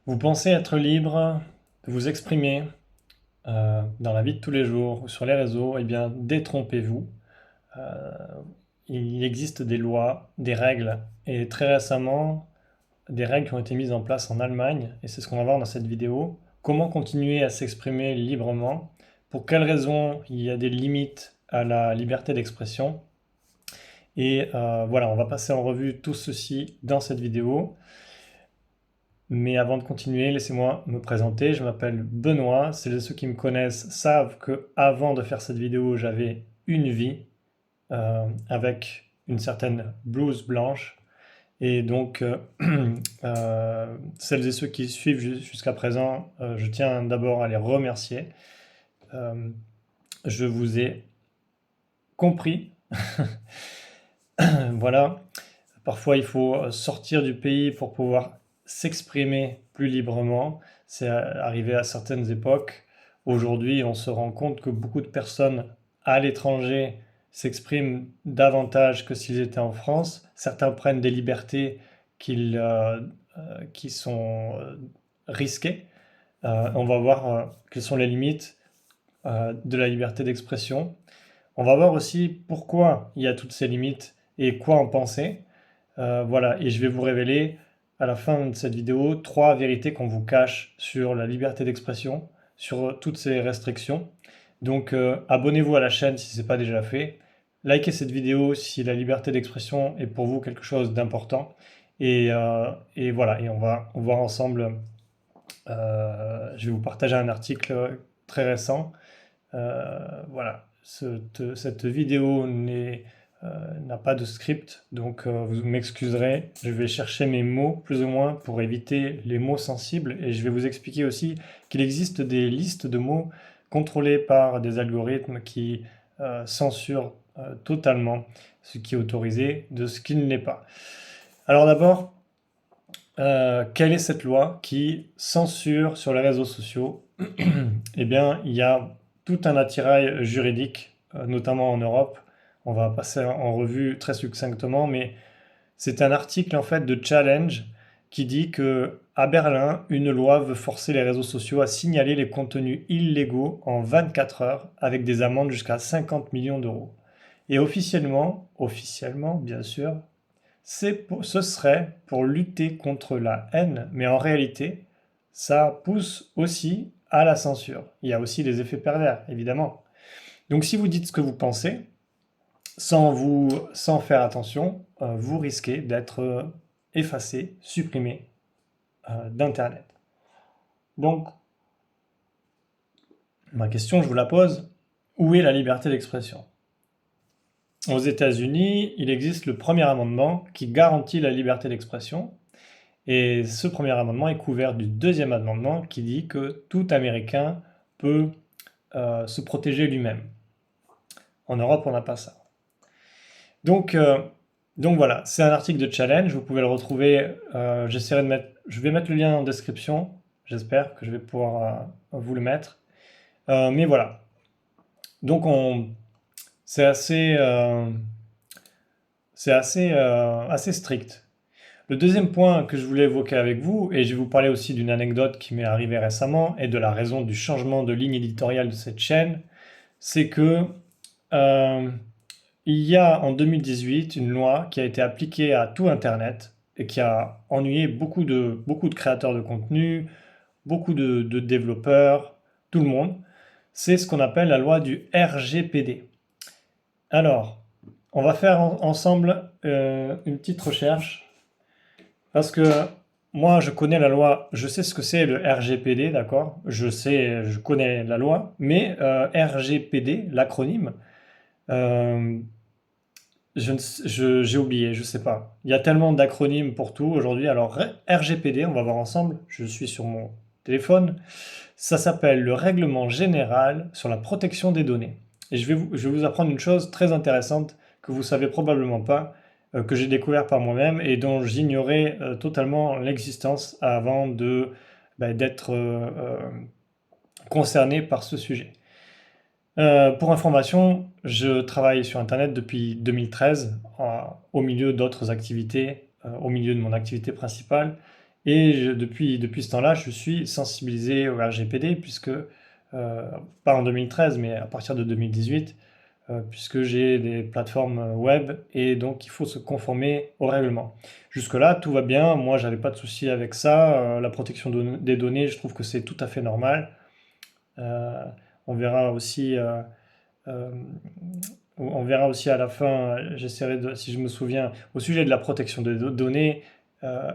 Vous pensez être libre de vous exprimer dans la vie de tous les jours ou sur les réseaux? Eh bien, détrompez-vous. Euh, il existe des lois, des règles, et très récemment, des règles qui ont été mises en place en Allemagne, et c'est ce qu'on va voir dans cette vidéo. Comment continuer à s'exprimer librement? Pour quelles raisons il y a des limites à la liberté d'expression? Et voilà, on va passer en revue tout ceci dans cette vidéo. Mais avant de continuer, laissez-moi me présenter. Je m'appelle Benoît. Ceux qui me connaissent savent que avant de faire cette vidéo, j'avais une vie avec une certaine blouse blanche. Et donc, celles et ceux qui suivent jusqu'à présent, je tiens d'abord à les remercier. Euh, je vous ai compris. Voilà. Parfois, il faut sortir du pays pour pouvoir s'exprimer plus librement. C'est arrivé à certaines époques. Aujourd'hui, on se rend compte que beaucoup de personnes à l'étranger s'expriment davantage que s'ils étaient en France. Certains prennent des libertés qui sont risquées. On va voir quelles sont les limites de la liberté d'expression. On va voir aussi pourquoi il y a toutes ces limites et quoi en penser. Voilà, et je vais vous révéler à la fin de cette vidéo 3 vérités qu'on vous cache sur la liberté d'expression, sur toutes ces restrictions. Donc abonnez-vous à la chaîne si ce n'est pas déjà fait. Likez cette vidéo si la liberté d'expression est pour vous quelque chose d'important. Et voilà, et on va voir ensemble, je vais vous partager un article très récent. Voilà, cette vidéo n'a pas de script, donc vous m'excuserez. Je vais chercher mes mots plus ou moins pour éviter les mots sensibles et je vais vous expliquer aussi qu'il existe des listes de mots contrôlées par des algorithmes qui censurent totalement ce qui est autorisé de ce qui ne l'est pas. Alors d'abord, quelle est cette loi qui censure sur les réseaux sociaux? Eh bien, il y a tout un attirail juridique, notamment en Europe. On va passer en revue très succinctement, mais c'est un article en fait de Challenge qui dit que à Berlin, une loi veut forcer les réseaux sociaux à signaler les contenus illégaux en 24 heures avec des amendes jusqu'à 50 millions d'euros. Et officiellement bien sûr, ce serait pour lutter contre la haine, mais en réalité, ça pousse aussi à la censure. Il y a aussi des effets pervers, évidemment. Donc si vous dites ce que vous pensez, sans faire attention, vous risquez d'être effacé, supprimé d'Internet. Donc, ma question, je vous la pose, où est la liberté d'expression? Aux États-Unis, il existe le premier amendement qui garantit la liberté d'expression. Et ce premier amendement est couvert du deuxième amendement qui dit que tout Américain peut se protéger lui-même. En Europe, on n'a pas ça. Donc, voilà, c'est un article de Challenge, vous pouvez le retrouver, je vais mettre le lien en description, j'espère que je vais pouvoir vous le mettre. Mais voilà, donc c'est assez strict. Le deuxième point que je voulais évoquer avec vous, et je vais vous parler aussi d'une anecdote qui m'est arrivée récemment et de la raison du changement de ligne éditoriale de cette chaîne, c'est que euh, il y a en 2018 une loi qui a été appliquée à tout Internet et qui a ennuyé beaucoup de créateurs de contenu, beaucoup de développeurs, tout le monde. C'est ce qu'on appelle la loi du RGPD. Alors, on va faire ensemble une petite recherche parce que moi, je connais la loi, je sais ce que c'est le RGPD, d'accord? Je connais la loi, mais RGPD, l'acronyme, euh, j'ai oublié, je sais pas. Il y a tellement d'acronymes pour tout aujourd'hui. Alors, RGPD, on va voir ensemble. Je suis sur mon téléphone. Ça s'appelle le Règlement général sur la protection des données. Et je vais vous apprendre une chose très intéressante que vous savez probablement pas, que j'ai découvert par moi-même et dont j'ignorais totalement l'existence avant d'être concerné par ce sujet. Pour information, je travaille sur Internet depuis 2013, au milieu d'autres activités, au milieu de mon activité principale. Et depuis ce temps-là, je suis sensibilisé au RGPD, puisque, pas en 2013, mais à partir de 2018, puisque j'ai des plateformes web et donc il faut se conformer au règlement. Jusque-là, tout va bien. Moi, j'avais pas de souci avec ça. La protection des données, je trouve que c'est tout à fait normal. Euh, on verra aussi, euh, on verra aussi à la fin, j'essaierai de, si je me souviens, au sujet de la protection des données, euh,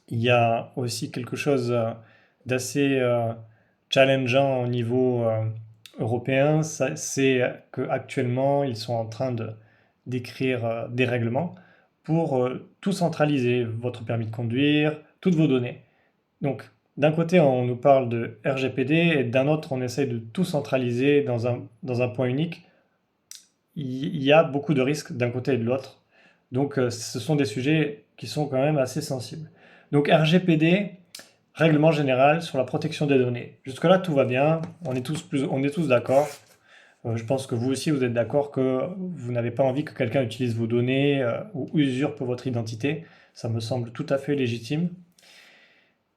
il y a aussi quelque chose d'assez challengeant au niveau européen. C'est qu'actuellement, ils sont en train d'écrire des règlements pour tout centraliser, votre permis de conduire, toutes vos données. Donc, d'un côté, on nous parle de RGPD et d'un autre, on essaye de tout centraliser dans un point unique. Il y a beaucoup de risques d'un côté et de l'autre. Donc, ce sont des sujets qui sont quand même assez sensibles. Donc, RGPD, règlement général sur la protection des données. Jusque-là, tout va bien. On est tous d'accord. Je pense que vous aussi, vous êtes d'accord que vous n'avez pas envie que quelqu'un utilise vos données ou usurpe votre identité. Ça me semble tout à fait légitime.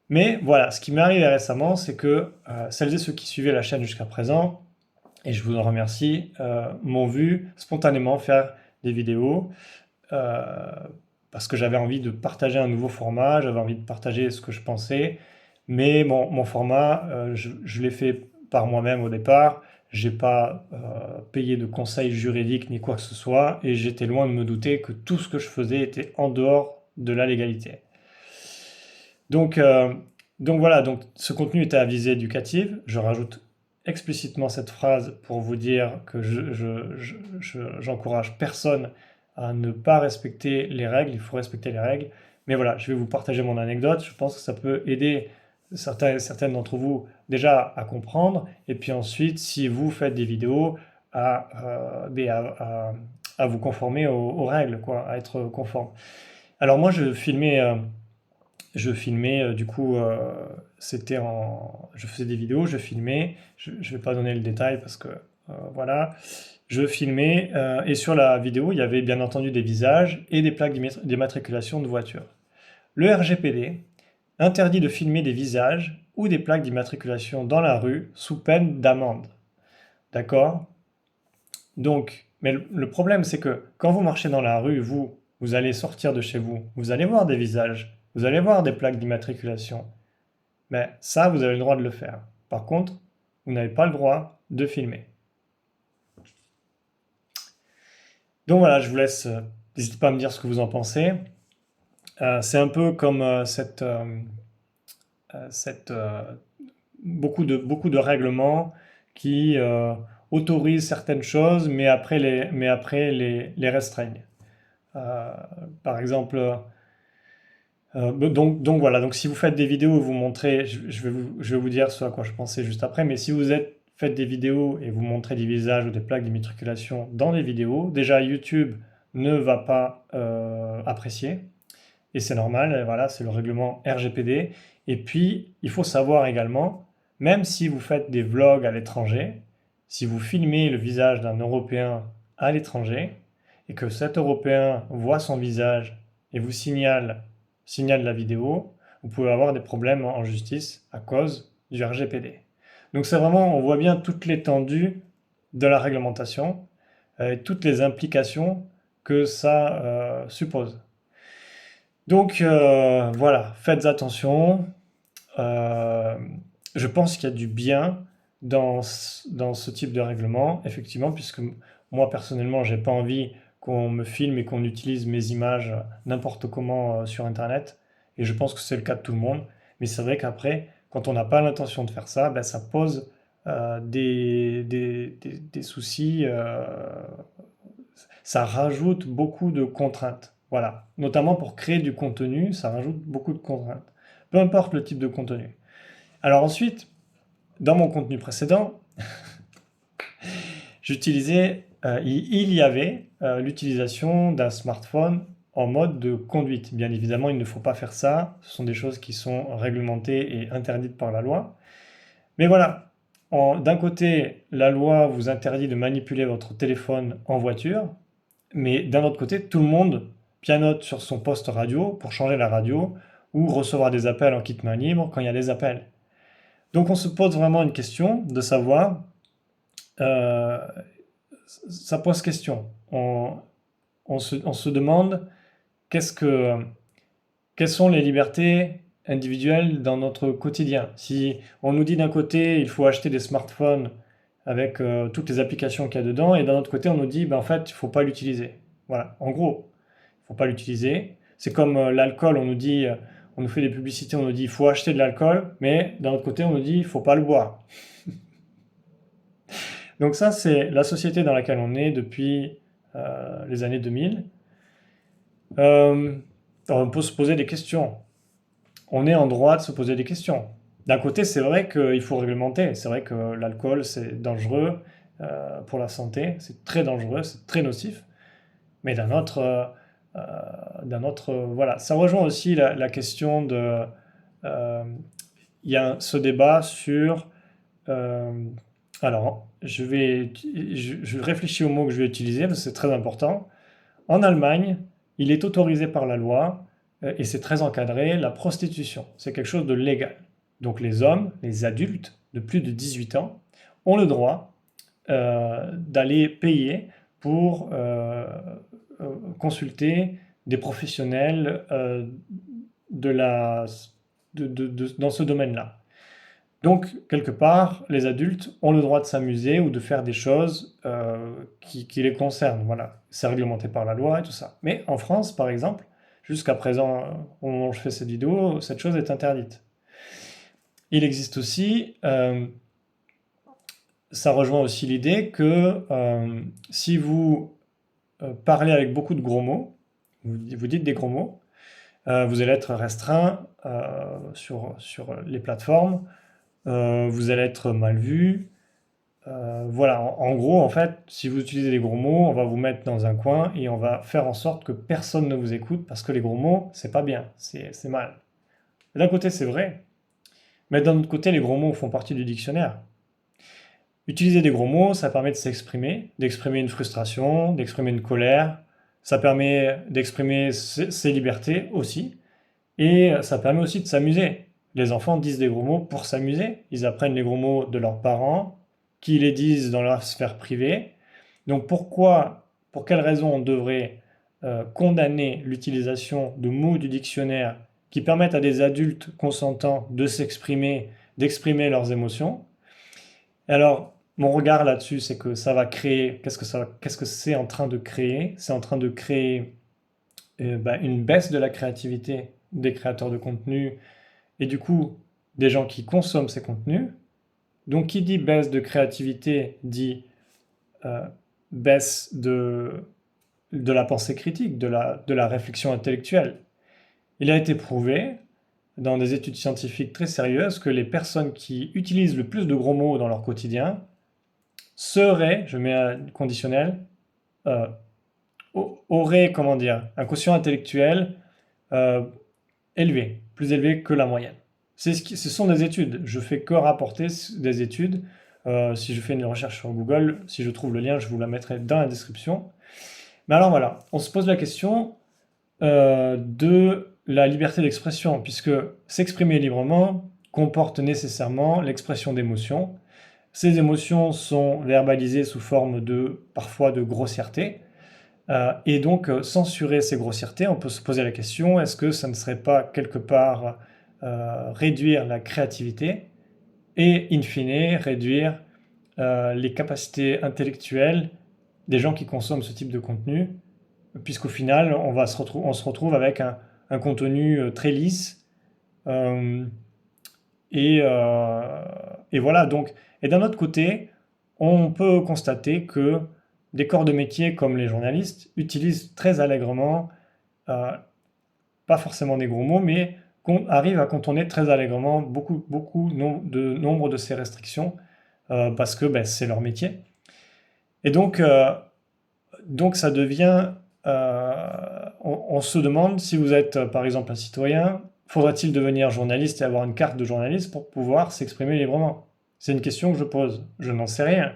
Mais voilà, ce qui m'est arrivé récemment, c'est que celles et ceux qui suivaient la chaîne jusqu'à présent, et je vous en remercie, m'ont vu spontanément faire des vidéos euh, parce que j'avais envie de partager un nouveau format, j'avais envie de partager ce que je pensais, mais mon format, je l'ai fait par moi-même au départ, j'ai pas payé de conseils juridiques ni quoi que ce soit, et j'étais loin de me douter que tout ce que je faisais était en dehors de la légalité. Donc, euh, donc voilà, donc ce contenu était à visée éducative. Je rajoute explicitement cette phrase pour vous dire que j'encourage personne à ne pas respecter les règles, il faut respecter les règles. Mais voilà, je vais vous partager mon anecdote. Je pense que ça peut aider certaines d'entre vous déjà à comprendre. Et puis ensuite, si vous faites des vidéos, à vous conformer aux règles, quoi, à être conforme. Alors moi, je filmais, du coup, je faisais des vidéos, je filmais, je ne vais pas donner le détail parce que, voilà, je filmais, et sur la vidéo, il y avait bien entendu des visages et des plaques d'immatriculation de voitures. Le RGPD interdit de filmer des visages ou des plaques d'immatriculation dans la rue sous peine d'amende. D'accord? Donc, mais le problème, c'est que quand vous marchez dans la rue, vous allez sortir de chez vous, vous allez voir des visages, vous allez voir des plaques d'immatriculation. Mais ça, vous avez le droit de le faire. Par contre, vous n'avez pas le droit de filmer. Donc voilà, je vous laisse. N'hésitez pas à me dire ce que vous en pensez. C'est un peu comme beaucoup de règlements qui autorisent certaines choses, mais après les restreignent. Euh, Par exemple, donc voilà, donc si vous faites des vidéos où vous montrez, je vais vous dire ce à quoi je pensais juste après, mais si faites des vidéos et vous montrez des visages ou des plaques d'immatriculation dans les vidéos, déjà YouTube ne va pas apprécier, et c'est normal, et voilà, c'est le règlement RGPD. Et puis, il faut savoir également, même si vous faites des vlogs à l'étranger, si vous filmez le visage d'un Européen à l'étranger, et que cet Européen voit son visage et vous signale la vidéo, vous pouvez avoir des problèmes en justice à cause du RGPD. Donc c'est vraiment, on voit bien toute l'étendue de la réglementation et toutes les implications que ça suppose. Donc voilà, faites attention. Euh, je pense qu'il y a du bien dans ce type de règlement, effectivement, puisque moi personnellement, j'ai pas envie qu'on me filme et qu'on utilise mes images n'importe comment sur Internet. Et je pense que c'est le cas de tout le monde. Mais c'est vrai qu'après, quand on n'a pas l'intention de faire ça, ben, ça pose des soucis. Ça rajoute beaucoup de contraintes. Voilà. Notamment pour créer du contenu, ça rajoute beaucoup de contraintes. Peu importe le type de contenu. Alors ensuite, dans mon contenu précédent, il y avait l'utilisation d'un smartphone en mode de conduite. Bien évidemment, il ne faut pas faire ça. Ce sont des choses qui sont réglementées et interdites par la loi. Mais voilà, d'un côté, la loi vous interdit de manipuler votre téléphone en voiture, mais d'un autre côté, tout le monde pianote sur son poste radio pour changer la radio ou recevoir des appels en kit main libre quand il y a des appels. Donc on se pose vraiment une question de savoir, euh, ça pose question. On se demande quelles sont les libertés individuelles dans notre quotidien. Si on nous dit d'un côté, il faut acheter des smartphones avec toutes les applications qu'il y a dedans, et d'un autre côté, on nous dit, ben, en fait, il ne faut pas l'utiliser. Voilà, en gros, il ne faut pas l'utiliser. C'est comme l'alcool, on nous dit, on nous fait des publicités, on nous dit, il faut acheter de l'alcool, mais d'un autre côté, on nous dit, il ne faut pas le boire. Donc ça, c'est la société dans laquelle on est depuis les années 2000. On peut se poser des questions. On est en droit de se poser des questions. D'un côté, c'est vrai qu'il faut réglementer. C'est vrai que l'alcool, c'est dangereux pour la santé. C'est très dangereux, c'est très nocif. Mais d'un autre, voilà. Ça rejoint aussi la question de... Il y a ce débat sur... alors, je réfléchis au mot que je vais utiliser parce que c'est très important. En Allemagne, il est autorisé par la loi, et c'est très encadré, la prostitution. C'est quelque chose de légal. Donc les hommes, les adultes de plus de 18 ans, ont le droit d'aller payer pour consulter des professionnels dans ce domaine-là. Donc, quelque part, les adultes ont le droit de s'amuser ou de faire des choses qui les concernent. Voilà, c'est réglementé par la loi et tout ça. Mais en France, par exemple, jusqu'à présent, au moment où je fais cette vidéo, cette chose est interdite. Il existe aussi, ça rejoint aussi l'idée que si vous parlez avec beaucoup de gros mots, vous dites des gros mots, vous allez être restreint sur les plateformes. Vous allez être mal vu. Voilà, en gros, en fait, si vous utilisez des gros mots, on va vous mettre dans un coin et on va faire en sorte que personne ne vous écoute parce que les gros mots, c'est pas bien, c'est mal. D'un côté, c'est vrai, mais d'un autre côté, les gros mots font partie du dictionnaire. Utiliser des gros mots, ça permet de s'exprimer, d'exprimer une frustration, d'exprimer une colère, ça permet d'exprimer ses libertés aussi, et ça permet aussi de s'amuser. Les enfants disent des gros mots pour s'amuser. Ils apprennent les gros mots de leurs parents, qui les disent dans leur sphère privée. Donc pour quelle raison on devrait condamner l'utilisation de mots du dictionnaire qui permettent à des adultes consentants de s'exprimer, d'exprimer leurs émotions? Et alors, mon regard là-dessus, c'est que ça va créer, qu'est-ce que c'est en train de créer? C'est en train de créer une baisse de la créativité des créateurs de contenu et du coup des gens qui consomment ces contenus. Donc qui dit baisse de créativité dit baisse de la pensée critique, de la réflexion intellectuelle. Il a été prouvé dans des études scientifiques très sérieuses que les personnes qui utilisent le plus de gros mots dans leur quotidien seraient, je mets un conditionnel, auraient, comment dire, un quotient intellectuel élevé, plus élevé que la moyenne. Ce sont des études. Je fais que rapporter des études. Si je fais une recherche sur Google, si je trouve le lien, je vous la mettrai dans la description. Mais alors voilà, on se pose la question de la liberté d'expression, puisque s'exprimer librement comporte nécessairement l'expression d'émotions. Ces émotions sont verbalisées sous forme parfois de grossièreté. Et donc, censurer ces grossièretés, on peut se poser la question, est-ce que ça ne serait pas quelque part réduire la créativité et, in fine, réduire les capacités intellectuelles des gens qui consomment ce type de contenu, puisqu'au final, on se retrouve avec un contenu très lisse. Et voilà, donc. Et d'un autre côté, on peut constater que des corps de métier comme les journalistes utilisent très allègrement, pas forcément des gros mots, mais arrivent à contourner très allègrement beaucoup nombre de ces restrictions parce que c'est leur métier. Et donc ça devient... on se demande si vous êtes par exemple un citoyen, faudra-t-il devenir journaliste et avoir une carte de journaliste pour pouvoir s'exprimer librement? C'est une question que je pose. Je n'en sais rien.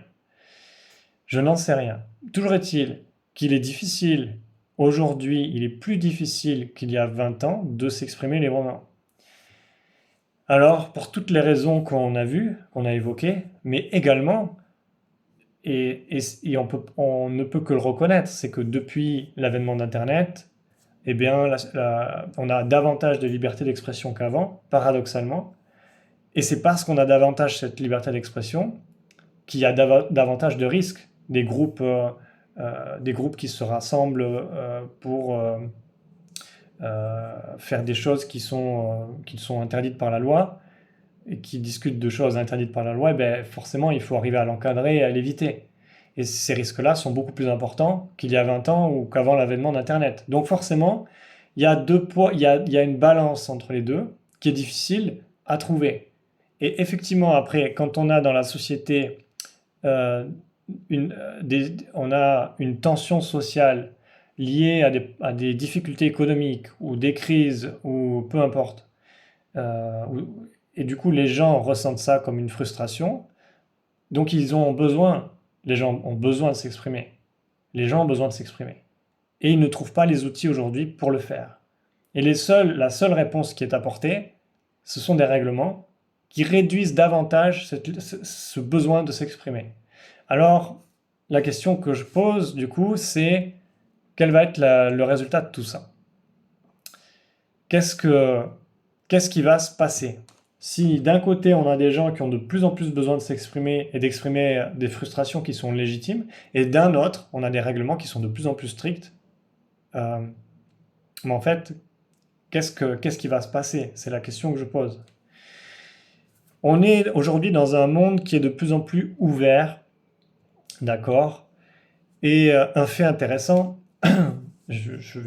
Je n'en sais rien. Toujours est-il qu'il est difficile, aujourd'hui, il est plus difficile qu'il y a 20 ans de s'exprimer librement. Alors, pour toutes les raisons qu'on a vues, qu'on a évoquées, mais également, et on ne peut que le reconnaître, c'est que depuis l'avènement d'Internet, eh bien, on a davantage de liberté d'expression qu'avant, paradoxalement. Et c'est parce qu'on a davantage cette liberté d'expression qu'il y a davantage de risques. Des groupes qui se rassemblent pour faire des choses qui sont interdites par la loi et qui discutent de choses interdites par la loi, eh ben, forcément, il faut arriver à l'encadrer et à l'éviter. Et ces risques-là sont beaucoup plus importants qu'il y a 20 ans ou qu'avant l'avènement d'Internet. Donc forcément, il y a deux poids, il y a une balance entre les deux qui est difficile à trouver. Et effectivement, après, quand on a dans la société euh, on a une tension sociale liée à des difficultés économiques ou des crises ou peu importe, euh, et du coup les gens ressentent ça comme une frustration, donc les gens ont besoin de s'exprimer. Les gens ont besoin de s'exprimer. Et ils ne trouvent pas les outils aujourd'hui pour le faire. Et la seule réponse qui est apportée, ce sont des règlements qui réduisent davantage ce besoin de s'exprimer. Alors, la question que je pose, du coup, c'est quel va être le résultat de tout ça? Qu'est-ce qui va se passer? Si d'un côté, on a des gens qui ont de plus en plus besoin de s'exprimer et d'exprimer des frustrations qui sont légitimes, et d'un autre, on a des règlements qui sont de plus en plus stricts, euh, mais en fait, qu'est-ce qui va se passer? C'est la question que je pose. On est aujourd'hui dans un monde qui est de plus en plus ouvert, d'accord? Et un fait intéressant, je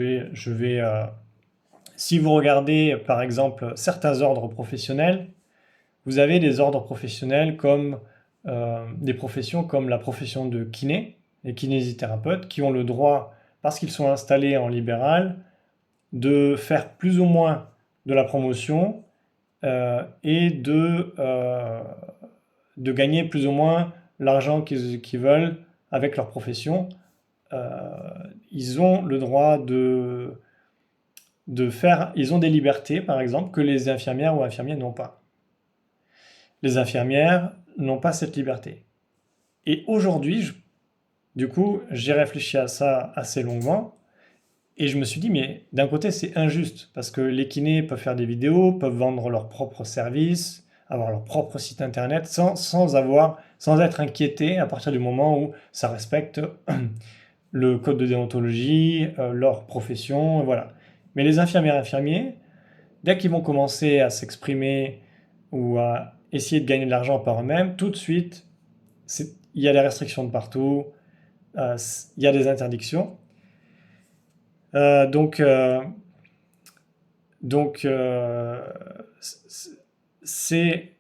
vais si vous regardez par exemple certains ordres professionnels, vous avez des ordres professionnels comme des professions comme la profession de kiné, les kinésithérapeutes, qui ont le droit, parce qu'ils sont installés en libéral, de faire plus ou moins de la promotion et de gagner plus ou moins l'argent qu'ils veulent avec leur profession. Euh, Ils ont le droit ils ont des libertés, par exemple, que les infirmières ou infirmiers n'ont pas. Les infirmières n'ont pas cette liberté. Et aujourd'hui, du coup, j'ai réfléchi à ça assez longuement et je me suis dit, mais d'un côté, c'est injuste parce que les kinés peuvent faire des vidéos, peuvent vendre leurs propres services, avoir leur propre site internet sans être inquiétés à partir du moment où ça respecte le code de déontologie, leur profession, voilà. Mais les infirmières et infirmiers, dès qu'ils vont commencer à s'exprimer ou à essayer de gagner de l'argent par eux-mêmes, tout de suite, il y a des restrictions de partout, il y a des interdictions. Euh, donc, euh, donc, c'est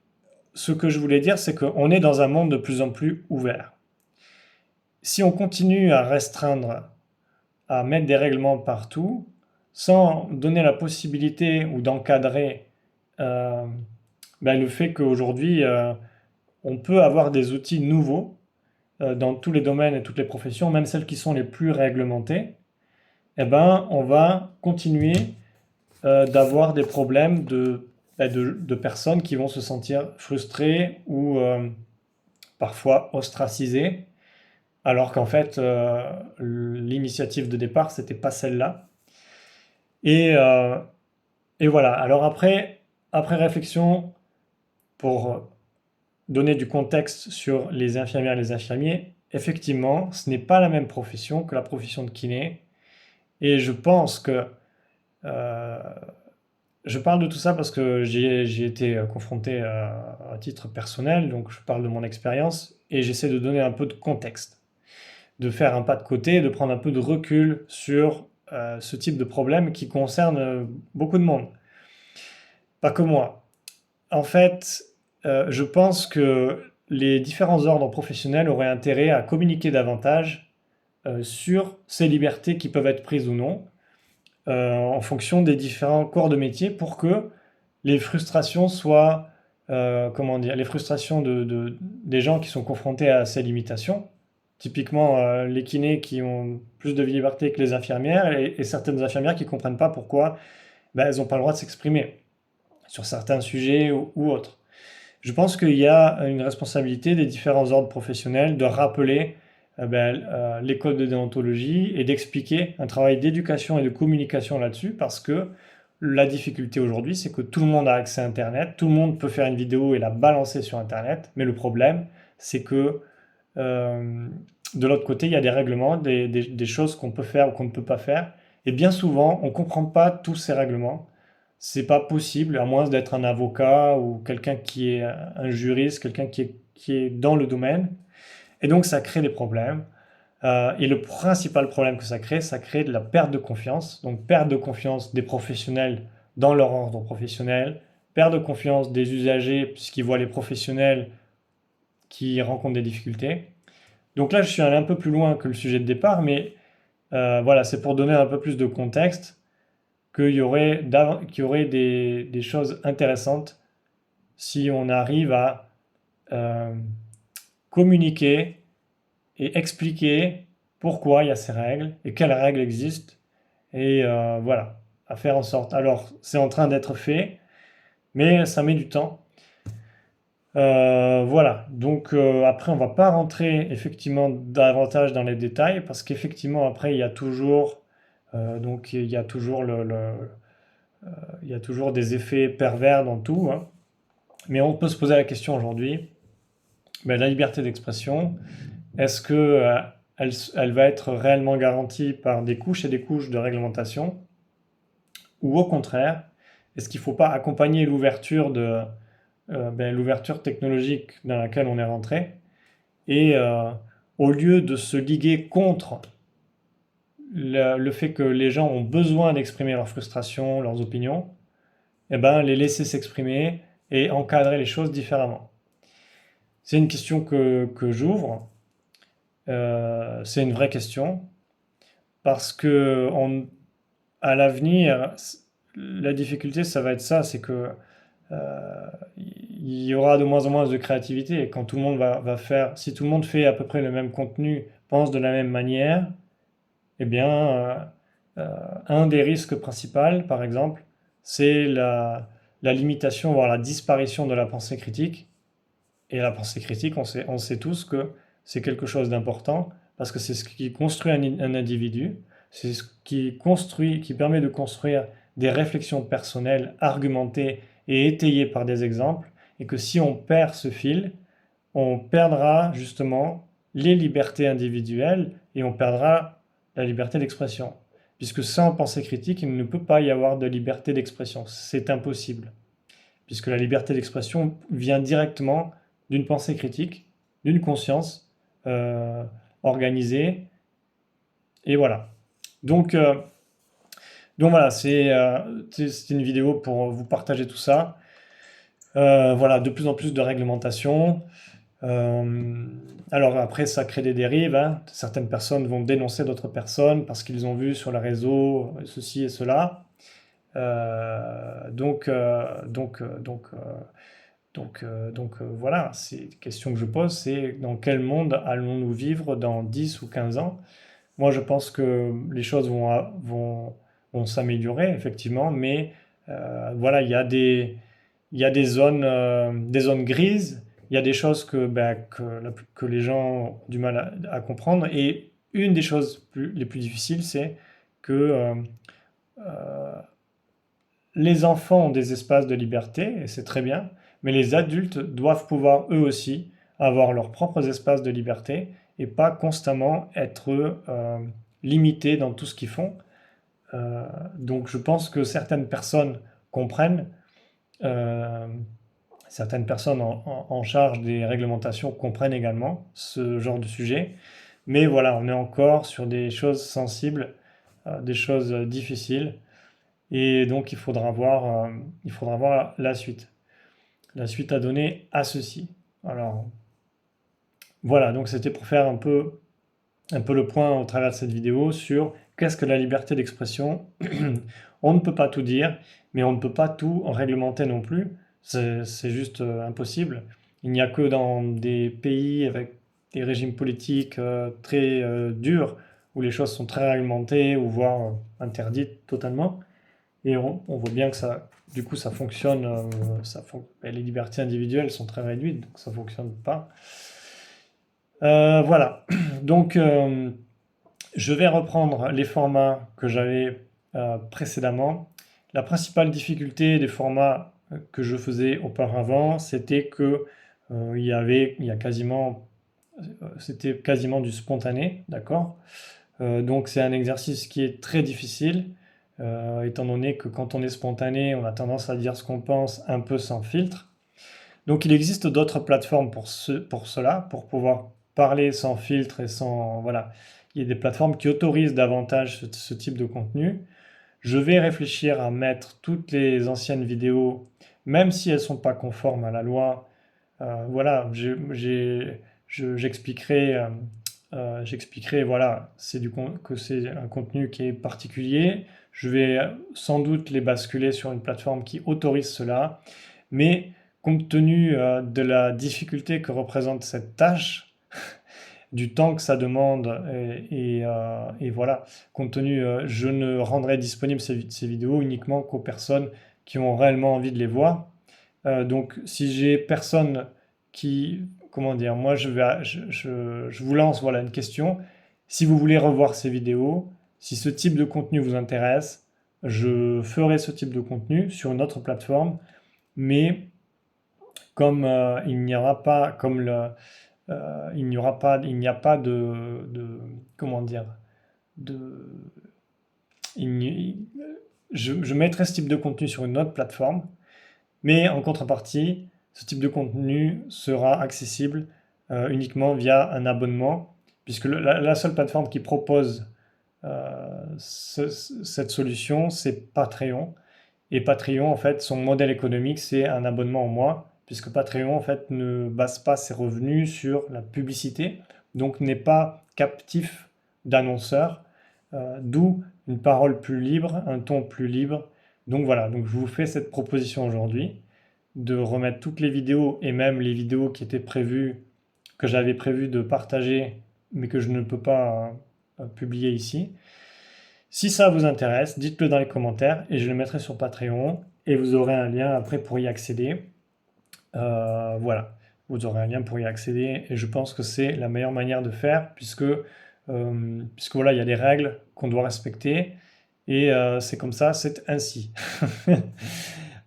ce que je voulais dire, c'est qu'on est dans un monde de plus en plus ouvert. Si on continue à restreindre, à mettre des règlements partout, sans donner la possibilité ou d'encadrer euh, le fait qu'aujourd'hui, on peut avoir des outils nouveaux dans tous les domaines et toutes les professions, même celles qui sont les plus réglementées, eh ben, on va continuer d'avoir des problèmes de personnes qui vont se sentir frustrées ou parfois ostracisées, alors qu'en fait, l'initiative de départ, c'était pas celle-là. Et, euh, et voilà. Alors après réflexion, pour donner du contexte sur les infirmières et les infirmiers, effectivement, ce n'est pas la même profession que la profession de kiné. Et je pense que euh, je parle de tout ça parce que j'ai été confronté à titre personnel, donc je parle de mon expérience et j'essaie de donner un peu de contexte, de faire un pas de côté, de prendre un peu de recul sur ce type de problème qui concerne beaucoup de monde. Pas que moi. En fait, je pense que les différents ordres professionnels auraient intérêt à communiquer davantage sur ces libertés qui peuvent être prises ou non, en fonction des différents corps de métier pour que les frustrations soient, comment dire, les frustrations des gens qui sont confrontés à ces limitations, typiquement les kinés qui ont plus de liberté que les infirmières et certaines infirmières qui ne comprennent pas pourquoi elles n'ont pas le droit de s'exprimer sur certains sujets ou autres. Je pense qu'il y a une responsabilité des différents ordres professionnels de rappeler les codes de déontologie et d'expliquer un travail d'éducation et de communication là-dessus, parce que la difficulté aujourd'hui, c'est que tout le monde a accès à Internet, tout le monde peut faire une vidéo et la balancer sur Internet, mais le problème, c'est que de l'autre côté, il y a des règlements, des choses qu'on peut faire ou qu'on ne peut pas faire, et bien souvent, on ne comprend pas tous ces règlements. C'est pas possible, à moins d'être un avocat ou quelqu'un qui est un juriste, quelqu'un qui est dans le domaine. Et donc, ça crée des problèmes. Et le principal problème que ça crée de la perte de confiance. Donc, perte de confiance des professionnels dans leur ordre professionnel, perte de confiance des usagers puisqu'ils voient les professionnels qui rencontrent des difficultés. Donc là, je suis allé un peu plus loin que le sujet de départ, mais voilà, c'est pour donner un peu plus de contexte qu'il y aurait des choses intéressantes si on arrive à euh, communiquer et expliquer pourquoi il y a ces règles et quelles règles existent. Et voilà, à faire en sorte. Alors, c'est en train d'être fait, mais ça met du temps. Voilà, donc après on va pas rentrer effectivement davantage dans les détails parce qu'effectivement après il y a toujours donc il y a toujours il y a toujours des effets pervers dans tout, hein. Mais on peut se poser la question aujourd'hui, la liberté d'expression, est-ce que elle va être réellement garantie par des couches et des couches de réglementation, ou au contraire, est-ce qu'il ne faut pas accompagner l'ouverture technologique dans laquelle on est rentré, et au lieu de se liguer contre le fait que les gens ont besoin d'exprimer leurs frustrations, leurs opinions, eh ben, les laisser s'exprimer et encadrer les choses différemment. C'est une question que j'ouvre. C'est une vraie question parce que à l'avenir, la difficulté, ça va être ça, c'est que il y aura de moins en moins de créativité et quand tout le monde va faire, si tout le monde fait à peu près le même contenu, pense de la même manière, eh bien, un des risques principaux, par exemple, c'est la limitation, voire la disparition de la pensée critique. Et la pensée critique, on sait tous que c'est quelque chose d'important parce que c'est ce qui construit un individu, c'est ce qui construit, qui permet de construire des réflexions personnelles argumentées et étayées par des exemples, et que si on perd ce fil, on perdra justement les libertés individuelles et on perdra la liberté d'expression. Puisque sans pensée critique, il ne peut pas y avoir de liberté d'expression. C'est impossible. Puisque la liberté d'expression vient directement d'une pensée critique, d'une conscience organisée. Et voilà. Donc voilà, c'est une vidéo pour vous partager tout ça. Voilà, de plus en plus de réglementation. Alors après, ça crée des dérives, hein. Certaines personnes vont dénoncer d'autres personnes parce qu'ils ont vu sur les réseaux ceci et cela. Voilà, c'est une question que je pose, c'est dans quel monde allons-nous vivre dans 10 ou 15 ans? Moi, je pense que les choses vont s'améliorer, effectivement, mais voilà, il y a des zones grises, il y a des choses que les gens ont du mal à comprendre, et une des choses les plus difficiles, c'est que les enfants ont des espaces de liberté, et c'est très bien, mais les adultes doivent pouvoir eux aussi avoir leurs propres espaces de liberté et pas constamment être limités dans tout ce qu'ils font. Donc je pense que certaines personnes comprennent, euh, certaines personnes en charge des réglementations comprennent également ce genre de sujet, mais voilà, on est encore sur des choses sensibles, des choses difficiles. Et donc, il faudra voir la suite à donner à ceci. Alors, voilà, donc c'était pour faire un peu le point au travers de cette vidéo sur qu'est-ce que la liberté d'expression. On ne peut pas tout dire, mais on ne peut pas tout réglementer non plus. C'est juste impossible. Il n'y a que dans des pays avec des régimes politiques très durs, où les choses sont très réglementées, ou voire interdites totalement. Et on voit bien que du coup, ça fonctionne, les libertés individuelles sont très réduites, donc ça fonctionne pas. Voilà. Donc, je vais reprendre les formats que j'avais précédemment. La principale difficulté des formats que je faisais auparavant, c'était que c'était quasiment du spontané, d'accord? Donc c'est un exercice qui est très difficile, étant donné que quand on est spontané, on a tendance à dire ce qu'on pense un peu sans filtre. Donc il existe d'autres plateformes pour cela, pour pouvoir parler sans filtre et sans... Voilà, il y a des plateformes qui autorisent davantage ce type de contenu. Je vais réfléchir à mettre toutes les anciennes vidéos, même si elles ne sont pas conformes à la loi. Voilà, j'expliquerai, voilà, que c'est un contenu qui est particulier. Je vais sans doute les basculer sur une plateforme qui autorise cela, mais compte tenu de la difficulté que représente cette tâche, du temps que ça demande et voilà, compte tenu, je ne rendrai disponible ces vidéos uniquement qu'aux personnes qui ont réellement envie de les voir. Donc si j'ai personne qui, comment dire, moi je vous lance voilà une question. Si vous voulez revoir ces vidéos, si ce type de contenu vous intéresse, je ferai ce type de contenu sur une autre plateforme, mais comme il n'y aura pas, comme le, il n'y a pas comment dire, de, il n'y- je mettrai ce type de contenu sur une autre plateforme, mais en contrepartie, ce type de contenu sera accessible uniquement via un abonnement, puisque la seule plateforme qui propose cette solution, c'est Patreon. Et Patreon, en fait, son modèle économique, c'est un abonnement au mois, puisque Patreon, en fait, ne base pas ses revenus sur la publicité, donc n'est pas captif d'annonceurs, d'où une parole plus libre, un ton plus libre. Donc voilà, donc je vous fais cette proposition aujourd'hui de remettre toutes les vidéos et même les vidéos qui étaient prévues, que j'avais prévu de partager, mais que je ne peux pas publier ici. Si ça vous intéresse, dites-le dans les commentaires et je le mettrai sur Patreon et vous aurez un lien après pour y accéder. Voilà, vous aurez un lien pour y accéder et je pense que c'est la meilleure manière de faire puisque voilà, il y a des règles qu'on doit respecter et c'est comme ça, c'est ainsi.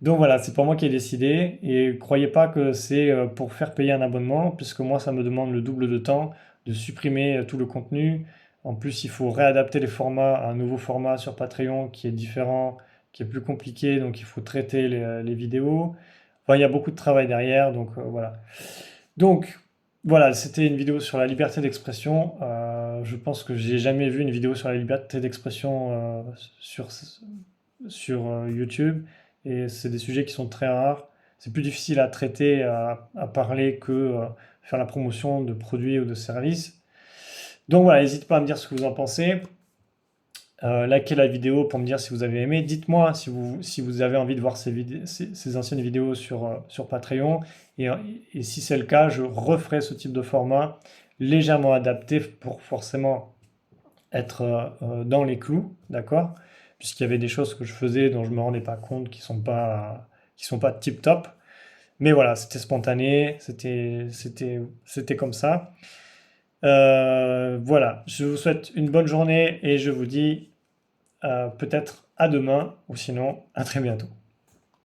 Donc voilà, c'est pas moi qui ai décidé et croyez pas que c'est pour faire payer un abonnement puisque moi ça me demande le double de temps de supprimer tout le contenu. En plus, il faut réadapter les formats à un nouveau format sur Patreon qui est différent, qui est plus compliqué, donc il faut traiter les vidéos. Enfin, il y a beaucoup de travail derrière, donc voilà. Donc voilà, c'était une vidéo sur la liberté d'expression. Je pense que j'ai jamais vu une vidéo sur la liberté d'expression sur YouTube, et c'est des sujets qui sont très rares. C'est plus difficile à traiter, à parler que faire la promotion de produits ou de services. Donc voilà, n'hésitez pas à me dire ce que vous en pensez. Likez la vidéo pour me dire si vous avez aimé. Dites-moi si vous avez envie de voir ces anciennes vidéos sur Patreon. Et si c'est le cas, je referai ce type de format légèrement adapté pour forcément être dans les clous, d'accord? Puisqu'il y avait des choses que je faisais dont je ne me rendais pas compte qui sont pas tip top. Mais voilà, c'était spontané, c'était comme ça. Voilà, je vous souhaite une bonne journée et je vous dis peut-être à demain ou sinon à très bientôt.